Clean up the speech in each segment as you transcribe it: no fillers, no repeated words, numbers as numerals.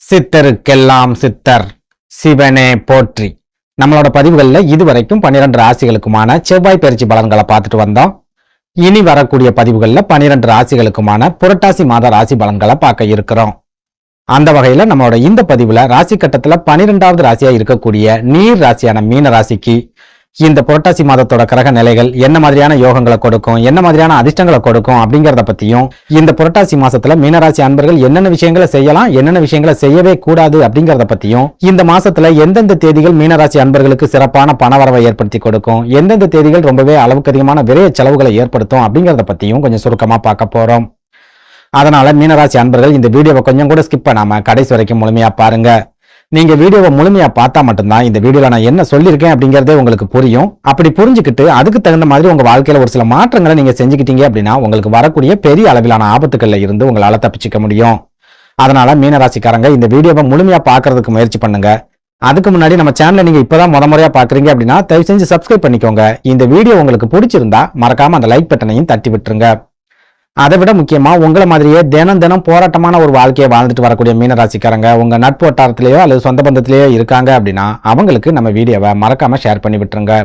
சித்தருக்கெல்லாம் சித்தர் சிவனே போற்றி. நம்மளோட பதிவுகளில் இதுவரைக்கும் 12 ராசிகளுக்குமான செவ்வாய் பயிற்சி பலன்களை பார்த்துட்டு வந்தோம். இனி வரக்கூடிய பதிவுகளில் 12 ராசிகளுக்குமான புரட்டாசி மாத ராசி பலன்களை பார்க்க இருக்கிறோம். அந்த வகையில நம்மளோட இந்த பதிவுல ராசி கட்டத்துல 12வது ராசியா இருக்கக்கூடிய நீர் ராசியான மீன ராசிக்கு இந்த புரட்டாசி மாதத்தோட கிரக நிலைகள் என்ன மாதிரியான யோகங்களை கொடுக்கும், என்ன மாதிரியான அதிர்ஷ்டங்களை கொடுக்கும் அப்படிங்கறத பத்தியும், இந்த புரட்டாசி மாசத்துல மீனராசி அன்பர்கள் என்னென்ன விஷயங்களை செய்யலாம், என்னென்ன விஷயங்களை செய்யவே கூடாது அப்படிங்கறத பத்தியும், இந்த மாசத்துல எந்தெந்த தேதிகள் மீனராசி அன்பர்களுக்கு சிறப்பான பணவரவை ஏற்படுத்தி கொடுக்கும், எந்தெந்த தேதிகள் ரொம்பவே அளவுக்கு அதிகமான விரைய செலவுகளை ஏற்படுத்தும் அப்படிங்கறத பத்தியும் கொஞ்சம் சுருக்கமா பார்க்க போறோம். அதனால மீனராசி அன்பர்கள் இந்த வீடியோவை கொஞ்சம் கூட ஸ்கிப் பண்ணாம கடைசி வரைக்கும் முழுமையா பாருங்க. நீங்க வீடியோவை முழுமையா பார்த்தா மட்டும்தான் இந்த வீடியோல நான் என்ன சொல்லியிருக்கேன் அப்படிங்கறதே உங்களுக்கு புரியும். அப்படி புரிஞ்சுக்கிட்டு அதுக்கு தகுந்த மாதிரி உங்க வாழ்க்கையில ஒரு சில மாற்றங்களை நீங்க செஞ்சுக்கிட்டீங்க அப்படின்னா உங்களுக்கு வரக்கூடிய பெரிய அளவிலான ஆபத்துக்கள்ல இருந்து உங்களால தப்பிச்சுக்க முடியும். அதனால மீனராசிக்காரங்க இந்த வீடியோவை முழுமையா பாக்குறதுக்கு முயற்சி பண்ணுங்க. அதுக்கு முன்னாடி நம்ம சேனலை நீங்க இப்பதான் முறையா பாக்குறீங்க அப்படின்னா தயவு செஞ்சு சப்ஸ்கிரைப் பண்ணிக்கோங்க. இந்த வீடியோ உங்களுக்கு பிடிச்சிருந்தா மறக்காம அந்த லைக் பட்டனையும் தட்டி விட்டுருங்க. அதை விட முக்கியமா உங்களை மாதிரியே தினம் போராட்டமான ஒரு வாழ்க்கையை வாழ்ந்துட்டு வரக்கூடிய மீனராசிக்காரங்க உங்க நட்பு வட்டாரத்திலேயோ அல்லது சொந்த பந்தத்திலேயோ இருக்காங்க அப்படின்னா அவங்களுக்கு நம்ம வீடியோவை மறக்காம ஷேர் பண்ணி விட்டுருங்க.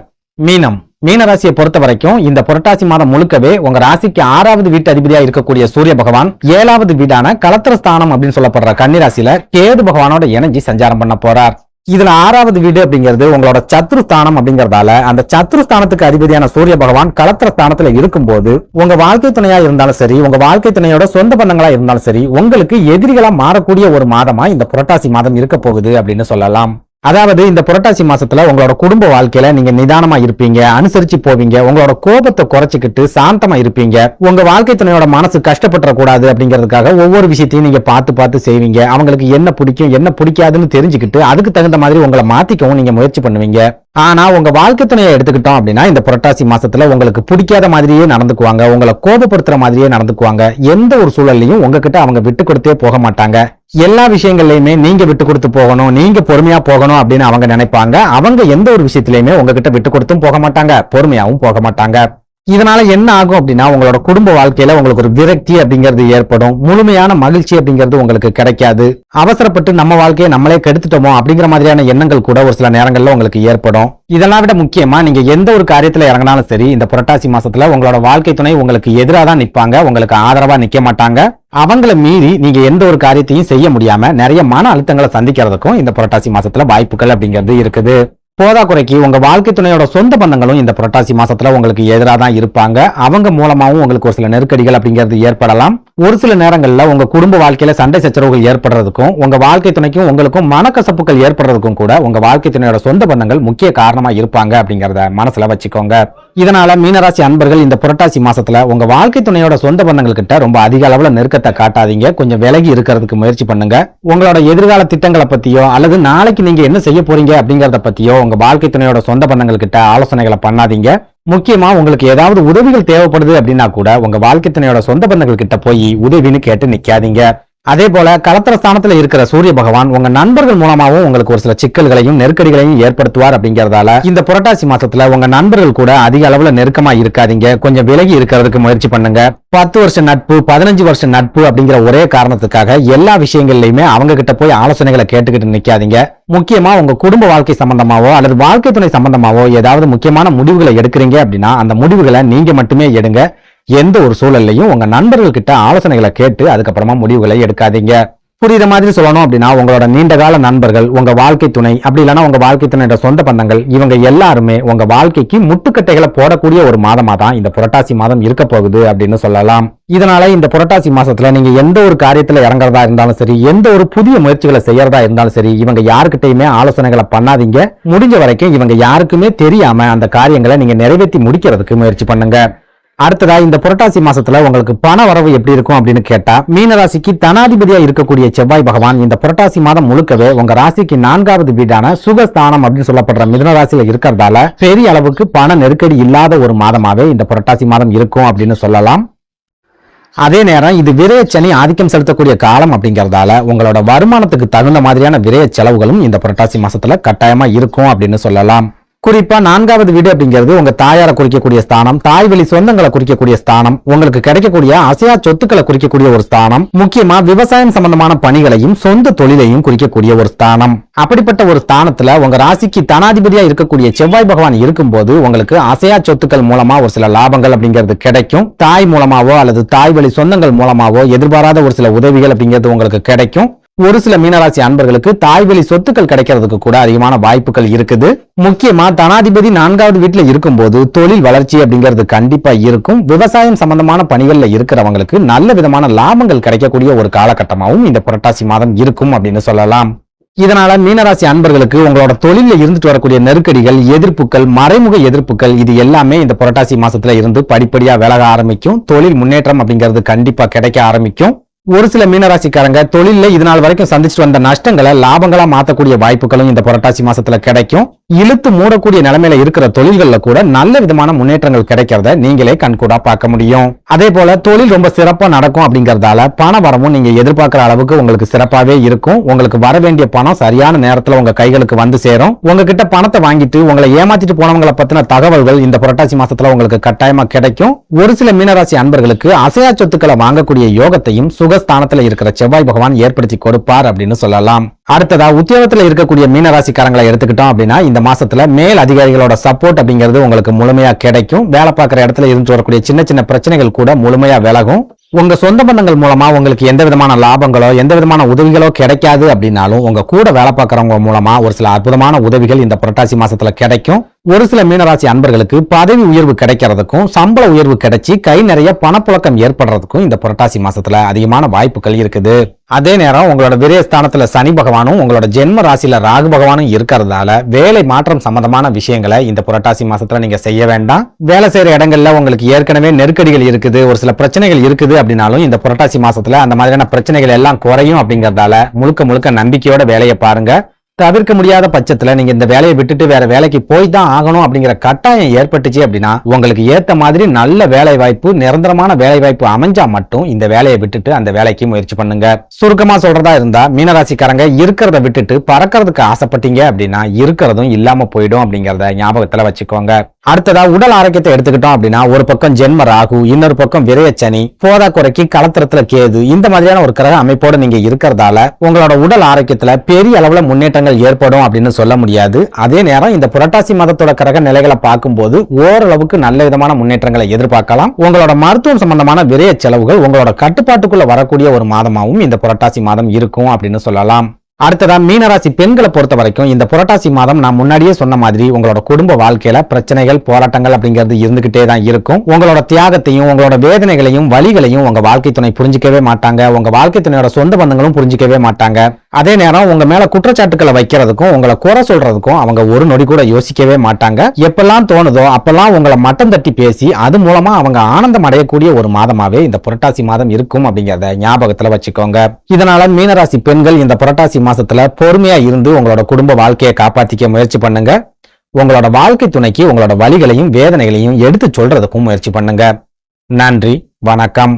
மீனராசியை பொறுத்த வரைக்கும் இந்த புரட்டாசி மாதம் முழுக்கவே உங்க ராசிக்கு 6வது வீட்டு அதிபதியா இருக்கக்கூடிய சூரிய பகவான் 7வது வீடான கலத்திரஸ்தானம் அப்படின்னு சொல்லப்படுற கன்னிராசியில கேது பகவானோட இணைஞ்சி சஞ்சாரம் பண்ண போறார். இதுல 6வது வீடு அப்படிங்கிறது உங்களோட சத்ருஸ்தானம் அப்படிங்கறதால அந்த சத்ருஸ்தானத்துக்கு அதிபதியான சூரிய பகவான் கலத்திரஸ்தானத்துல இருக்கும்போது உங்க வாழ்க்கை துணையா இருந்தாலும் சரி, உங்க வாழ்க்கை துணையோட சொந்த பந்தங்களா இருந்தாலும் சரி, உங்களுக்கு எதிரிகளா மாறக்கூடிய ஒரு மாதமா இந்த புரட்டாசி மாதம் இருக்க போகுது அப்படின்னு சொல்லலாம். அதாவது இந்த புரட்டாசி மாசத்துல உங்களோட குடும்ப வாழ்க்கையில நீங்க நிதானமா இருப்பீங்க, அனுசரிச்சு போவீங்க, உங்களோட கோபத்தை குறைச்சிக்கிட்டு சாந்தமா இருப்பீங்க. உங்க வாழ்க்கை துணையோட மனசு கஷ்டப்பட கூடாது அப்படிங்கிறதுக்காக ஒவ்வொரு விஷயத்தையும் நீங்க பார்த்து செய்வீங்க. அவங்களுக்கு என்ன பிடிக்கும் என்ன பிடிக்காதுன்னு தெரிஞ்சுக்கிட்டு அதுக்கு தகுந்த மாதிரி உங்களை மாத்திக்கவும் நீங்க முயற்சி பண்ணுவீங்க. ஆனா உங்க வாழ்க்கை துணையை எடுத்துக்கிட்டோம் அப்படின்னா இந்த புரட்டாசி மாசத்துல உங்களுக்கு பிடிக்காத மாதிரியே நடந்துக்குவாங்க, உங்களை கோபப்படுத்துற மாதிரியே நடந்துக்குவாங்க. எந்த ஒரு சூழல்லையும் உங்ககிட்ட அவங்க விட்டு கொடுத்தே போக மாட்டாங்க. எல்லா விஷயங்கள்லயுமே நீங்க விட்டு கொடுத்து போகணும், நீங்க பொறுமையா போகணும் அப்படின்னு அவங்க நினைப்பாங்க. அவங்க எந்த ஒரு விஷயத்திலயுமே உங்ககிட்ட விட்டு கொடுத்தும் போக மாட்டாங்க, பொறுமையாவும் போக மாட்டாங்க. இதனால என்ன ஆகும் அப்படின்னா உங்களோட குடும்ப வாழ்க்கையில உங்களுக்கு ஒரு விரக்தி அப்படிங்கிறது ஏற்படும். முழுமையான மகிழ்ச்சி அப்படிங்கிறது உங்களுக்கு கிடைக்காது. அவசரப்பட்டு நம்ம வாழ்க்கையை நம்மளே கெடுத்துட்டோமோ அப்படிங்கிற மாதிரியான எண்ணங்கள் கூட ஒரு சில நேரங்கள்ல உங்களுக்கு ஏற்படும். இதெல்லாம் விட முக்கியமா நீங்க எந்த ஒரு காரியத்துல இறங்கினாலும் சரி இந்த புரட்டாசி மாசத்துல உங்களோட வாழ்க்கை துணை உங்களுக்கு எதிராக தான் நிற்பாங்க, உங்களுக்கு ஆதரவா நிக்க மாட்டாங்க. அவங்கள மீறி நீங்க எந்த ஒரு காரியத்தையும் செய்ய முடியாம நிறைய மன அழுத்தங்களை சந்திக்கிறதுக்கும் இந்த புரட்டாசி மாசத்துல வாய்ப்புகள் அப்படிங்கிறது இருக்குது. போதாக்குறைக்கு உங்க வாழ்க்கை துணையோட சொந்த பந்தங்களும் இந்த புரட்டாசி மாசத்துல உங்களுக்கு எதிராக தான் இருப்பாங்க. அவங்க மூலமாவும் உங்களுக்கு ஒரு சில நெருக்கடிகள் அப்படிங்கிறது ஏற்படலாம். ஒரு சில நேரங்கள்ல உங்க குடும்ப வாழ்க்கையில சண்டை சச்சரவுகள் ஏற்படுறதுக்கும் உங்க வாழ்க்கை துணைக்கும் உங்களுக்கும் மனக்கசப்புகள் ஏற்படுறதுக்கும் கூட உங்க வாழ்க்கை துணையோட சொந்த பந்தங்கள் முக்கிய காரணமா இருப்பாங்க அப்படிங்கறத மனசுல வச்சுக்கோங்க. இதனால மீனராசி அன்பர்கள் இந்த புரட்டாசி மாசத்துல உங்க வாழ்க்கை துணையோட சொந்த பந்தங்கள் கிட்ட ரொம்ப அதிக அளவுல நெருக்கத்தை காட்டாதீங்க, கொஞ்சம் விலகி இருக்கிறதுக்கு முயற்சி பண்ணுங்க. உங்களோட எதிர்கால திட்டங்களை பத்தியோ அல்லது நாளைக்கு நீங்க என்ன செய்ய போறீங்க அப்படிங்கறத பத்தியோ உங்க வாழ்க்கை துணையோட சொந்த பந்தங்கள் கிட்ட ஆலோசனைகளை பண்ணாதீங்க. முக்கியமா உங்களுக்கு ஏதாவது உதவிகள் தேவைப்படுது அப்படின்னா கூட உங்க வாழ்க்கை துணையோட சொந்த பந்தங்கள் கிட்ட போய் உதவின்னு கேட்டு நிக்காதீங்க. அதே போல கலத்திரஸ்தானத்துல இருக்கிற சூரிய பகவான் உங்க நண்பர்கள் மூலமாவும் உங்களுக்கு ஒரு சில சிக்கல்களையும் நெருக்கடிகளையும் ஏற்படுத்துவார். அப்படிங்கறதால இந்த புரட்டாசி மாசத்துல உங்க நண்பர்கள் கூட அதிக அளவுல நெருக்கமா இருக்காதீங்க, கொஞ்சம் விலகி இருக்கிறதுக்கு முயற்சி பண்ணுங்க. 10 வருஷ நட்பு 15 வருஷ நட்பு அப்படிங்கிற ஒரே காரணத்துக்காக எல்லா விஷயங்கள்லயுமே அவங்க கிட்ட போய் ஆலோசனைகளை கேட்டுக்கிட்டு நிக்காதீங்க. முக்கியமா உங்க குடும்ப வாழ்க்கை சம்பந்தமாவோ அல்லது வாழ்க்கை துணை சம்பந்தமாவோ ஏதாவது முக்கியமான முடிவுகளை எடுக்கிறீங்க அப்படின்னா அந்த முடிவுகளை நீங்க மட்டுமே எடுங்க. எந்த ஒரு சூழல்லையும் உங்க நண்பர்கள் கிட்ட ஆலோசனைகளை கேட்டு அதுக்கப்புறமா முடிவுகளை எடுக்காதீங்க. புரியுற மாதிரி சொல்லணும் அப்படின்னா உங்களோட நீண்டகால நண்பர்கள், உங்க வாழ்க்கை துணை, அப்படி இல்லைன்னா உங்க வாழ்க்கை துணையோட சொந்த பந்தங்கள், இவங்க எல்லாருமே உங்க வாழ்க்கைக்கு முட்டுக்கட்டைகளை போடக்கூடிய ஒரு மாதமா தான் இந்த புரட்டாசி மாதம் இருக்க போகுது அப்படின்னு சொல்லலாம். இதனால இந்த புரட்டாசி மாசத்துல நீங்க எந்த ஒரு காரியத்துல இறங்குறதா இருந்தாலும் சரி, எந்த ஒரு புதிய முயற்சிகளை செய்யறதா இருந்தாலும் சரி, இவங்க யாருக்கிட்டையுமே ஆலோசனைகளை பண்ணாதீங்க. முடிஞ்ச வரைக்கும் இவங்க யாருக்குமே தெரியாம அந்த காரியங்களை நீங்க நிறைவேற்றி முடிக்கிறதுக்கு முயற்சி பண்ணுங்க. அடுத்ததா இந்த புரட்டாசி மாசத்துல உங்களுக்கு பண வரவு எப்படி இருக்கும் அப்படின்னு கேட்டா மீனராசிக்கு தனாதிபதியா இருக்கக்கூடிய செவ்வாய் பகவான் இந்த புரட்டாசி மாதம் முழுக்கவே உங்க ராசிக்கு 4வது வீடான சுகஸ்தானம் அப்படின்னு சொல்லப்படுற மிதுன ராசியில இருக்கிறதால பெரிய அளவுக்கு பண நெருக்கடி இல்லாத ஒரு மாதமாவே இந்த புரட்டாசி மாதம் இருக்கும் அப்படின்னு சொல்லலாம். அதே நேரம் இது விரய சனி ஆதிக்கம் செலுத்தக்கூடிய காலம் அப்படிங்கறதால உங்களோட வருமானத்துக்கு தகுந்த மாதிரியான விரய செலவுகளும் இந்த புரட்டாசி மாசத்துல கட்டாயமா இருக்கும் அப்படின்னு சொல்லலாம். குறிப்பா 4வது வீடு அப்படிங்கிறது உங்க தாயாரை குறிக்கக்கூடிய ஸ்தானம், தாய் வழி சொந்தங்களை குறிக்கக்கூடிய ஸ்தானம், உங்களுக்கு கிடைக்கக்கூடிய அசையா சொத்துக்களை குறிக்கக்கூடிய ஒரு ஸ்தானம், முக்கியமா விவசாயம் சம்பந்தமான பணிகளையும் சொந்த தொழிலையும் குறிக்கக்கூடிய ஒரு ஸ்தானம். அப்படிப்பட்ட ஒரு ஸ்தானத்துல உங்க ராசிக்கு தனாதிபதியா இருக்கக்கூடிய செவ்வாய் பகவான் இருக்கும்போது உங்களுக்கு அசையா சொத்துக்கள் மூலமா ஒரு சில லாபங்கள் அப்படிங்கிறது கிடைக்கும். தாய் மூலமாவோ அல்லது தாய் வழி சொந்தங்கள் மூலமாவோ எதிர்பாராத ஒரு சில உதவிகள் அப்படிங்கிறது உங்களுக்கு கிடைக்கும். ஒரு சில மீனராசி அன்பர்களுக்கு தாய்வழி சொத்துக்கள் கிடைக்கிறதுக்கு கூட அதிகமான வாய்ப்புகள் இருக்குது. முக்கியமா தனாதிபதி 4வது வீட்டுல இருக்கும்போது தொழில் வளர்ச்சி அப்படிங்கிறது கண்டிப்பா இருக்கும். விவசாயம் சம்பந்தமான பணிகள்ல இருக்கிறவங்களுக்கு நல்ல விதமான லாபங்கள் கிடைக்கக்கூடிய ஒரு காலகட்டமாகவும் இந்த புரட்டாசி மாதம் இருக்கும் அப்படின்னு சொல்லலாம். இதனால மீனராசி அன்பர்களுக்கு உங்களோட தொழில இருந்துட்டு வரக்கூடிய நெருக்கடிகள், எதிர்ப்புகள், மறைமுக எதிர்ப்புகள் இது எல்லாமே இந்த புரட்டாசி மாசத்துல இருந்து படிப்படியா விலக ஆரம்பிக்கும். தொழில் முன்னேற்றம் அப்படிங்கிறது கண்டிப்பா கிடைக்க ஆரம்பிக்கும். ஒரு சில மீனராசிக்காரங்க தொழில இதனால் வரைக்கும் சந்திச்சுட்டு வந்த நஷ்டங்களை லாபங்களா மாத்தக்கூடிய வாய்ப்புகளும் இந்த புரட்டாசி மாசத்துல கிடைக்கும். இழுத்து மூடக்கூடிய நிலைமையில இருக்கிற தொழில்கள்ல கூட நல்ல விதமான முன்னேற்றங்கள் கிடைக்கிறத நீங்களே கண்கூடா பார்க்க முடியும். அதே போல தொழில் ரொம்ப சிறப்பா நடக்கும் அப்படிங்கறதால பண வரவும் நீங்க எதிர்பார்க்கிற அளவுக்கு உங்களுக்கு சிறப்பாவே இருக்கும். உங்களுக்கு வர வேண்டிய பணம் சரியான நேரத்துல உங்க கைகளுக்கு வந்து சேரும். உங்ககிட்ட பணத்தை வாங்கிட்டு உங்களை ஏமாத்திட்டு போனவங்களை பத்தின தகவல்கள் இந்த புரட்டாசி மாசத்துல உங்களுக்கு கட்டாயமா கிடைக்கும். ஒரு சில மீனராசி அன்பர்களுக்கு அசையா சொத்துக்களை வாங்கக்கூடிய யோகத்தையும் சுகஸ்தானத்துல இருக்கிற செவ்வாய் பகவான் ஏற்படுத்தி கொடுப்பார் அப்படின்னு சொல்லலாம். அடுத்ததா உத்தியோகத்துல இருக்கக்கூடிய மீனராசிக்காரங்களை எடுத்துக்கிட்டோம் அப்படின்னா இந்த மாசத்துல மேல் அதிகாரிகளோட சப்போர்ட் அப்படிங்கிறது உங்களுக்கு முழுமையா கிடைக்கும். வேலை பார்க்குற இடத்துல இருந்து வரக்கூடிய சின்ன சின்ன பிரச்சனைகள் கூட முழுமையா விலகும். உங்க சொந்த பந்தங்கள் மூலமா உங்களுக்கு எந்த விதமான லாபங்களோ எந்த விதமான உதவிகளோ கிடைக்காது அப்படின்னாலும் உங்க கூட வேலை பார்க்கறவங்க மூலமா ஒரு சில அற்புதமான உதவிகள் இந்த புரட்டாசி மாசத்துல கிடைக்கும். ஒரு சில மீனராசி அன்பர்களுக்கு பதவி உயர்வு கிடைக்கிறதுக்கும் சம்பள உயர்வு கிடைச்சி கை நிறைய பணப்புழக்கம் ஏற்படுறதுக்கும் இந்த புரட்டாசி மாசத்துல அதிகமான வாய்ப்புகள் இருக்குது. அதே நேரம் உங்களோட விரயஸ்தானத்துல சனி பகவானும் உங்களோட ஜென்ம ராசியில ராகு பகவானும் இருக்கிறதால வேலை மாற்றம் சம்பந்தமான விஷயங்களை இந்த புரட்டாசி மாசத்துல நீங்க செய்ய வேண்டாம். வேலை செய்யற இடங்கள்ல உங்களுக்கு ஏற்கனவே நெருக்கடிகள் இருக்குது, ஒரு சில பிரச்சனைகள் இருக்குது அப்படின்னாலும் இந்த புரட்டாசி மாசத்துல அந்த மாதிரியான பிரச்சனைகள் எல்லாம் குறையும் அப்படிங்கறதால முழுக்க நம்பிக்கையோட வேலையை பாருங்க. தவிர்க்க முடியாத பட்சத்துல நீங்க இந்த வேலையை விட்டுட்டு வேற வேலைக்கு போய் தான் ஆகணும் அப்படிங்கிற கட்டாயம் ஏற்பட்டுச்சு அப்படின்னா உங்களுக்கு ஏத்த மாதிரி நல்ல வேலை வாய்ப்பு, நிரந்தரமான வேலை வாய்ப்பு அமைஞ்சா மட்டும் இந்த வேலையை விட்டுட்டு அந்த வேலைக்கு முயற்சி பண்ணுங்க. சுருக்கமா சொல்றதா இருந்தா மீனராசிக்காரங்க இருக்கிறத விட்டுட்டு பறக்கிறதுக்கு ஆசைப்பட்டீங்க அப்படின்னா இருக்கிறதும் இல்லாம போயிடும் அப்படிங்கறத ஞாபகத்துல வச்சுக்கோங்க. அடுத்ததா உடல் ஆரோக்கியத்தை எடுத்துக்கிட்டோம் அப்படின்னா ஒரு பக்கம் ஜென்ம ராகு, இன்னொரு பக்கம் விரயச்சனி, போதா குறைக்கு களத்திரத்துல கேது, இந்த மாதிரியான ஒரு கிரக அமைப்போட நீங்க இருக்கிறதால உங்களோட உடல் ஆரோக்கியத்துல பெரிய அளவுல முன்னேற்றங்கள் ஏற்படும் அப்படின்னு சொல்ல முடியாது. அதே நேரம் இந்த புரட்டாசி மாதத்தோட கிரக நிலைகளை பார்க்கும்போது ஓரளவுக்கு நல்ல விதமான முன்னேற்றங்களை எதிர்பார்க்கலாம். உங்களோட மருத்துவம் சம்பந்தமான விரய செலவுகள் உங்களோட கட்டுப்பாட்டுக்குள்ள வரக்கூடிய ஒரு மாதமாகவும் இந்த புரட்டாசி மாதம் இருக்கும் அப்படின்னு சொல்லலாம். அடுத்ததா மீனராசி பெண்களை பொறுத்த வரைக்கும் இந்த புரட்டாசி மாதம் நான் முன்னாடியே சொன்ன மாதிரி உங்களோட குடும்ப வாழ்க்கையில பிரச்சனைகள், போராட்டங்கள் அப்படிங்கிறது இருந்துகிட்டே தான் இருக்கும். உங்களோட தியாகத்தையும் உங்களோட வேதனைகளையும் வலிகளையும் உங்க வாழ்க்கை துணை புரிஞ்சிக்கவே மாட்டாங்க. உங்க வாழ்க்கை துணையோட சொந்த பந்தங்களும் புரிஞ்சிக்கவே மாட்டாங்க. அதே நேரம் உங்க மேல குற்றச்சாட்டுக்களை வைக்கிறதுக்கும் உங்களை குறை சொல்றதுக்கும் அவங்க ஒரு நொடி கூட யோசிக்கவே மாட்டாங்க. எப்பெல்லாம் தோணுதோ அப்பெல்லாம் உங்களை மட்டம் தட்டி பேசி அது மூலமா அவங்க ஆனந்தம் அடையக்கூடிய ஒரு மாதமாவே இந்த புரட்டாசி மாதம் இருக்கும் அப்படிங்கறத ஞாபகத்துல வச்சுக்கோங்க. இதனால மீனராசி பெண்கள் இந்த புரட்டாசி மாசத்துல பொறுமையா இருந்து உங்களோட குடும்ப வாழ்க்கையை காப்பாத்திக்க முயற்சி பண்ணுங்க. உங்களோட வாழ்க்கை துணைக்கு உங்களோட வலிகளையும் வேதனைகளையும் எடுத்து சொல்றதுக்கும் முயற்சி பண்ணுங்க. நன்றி, வணக்கம்.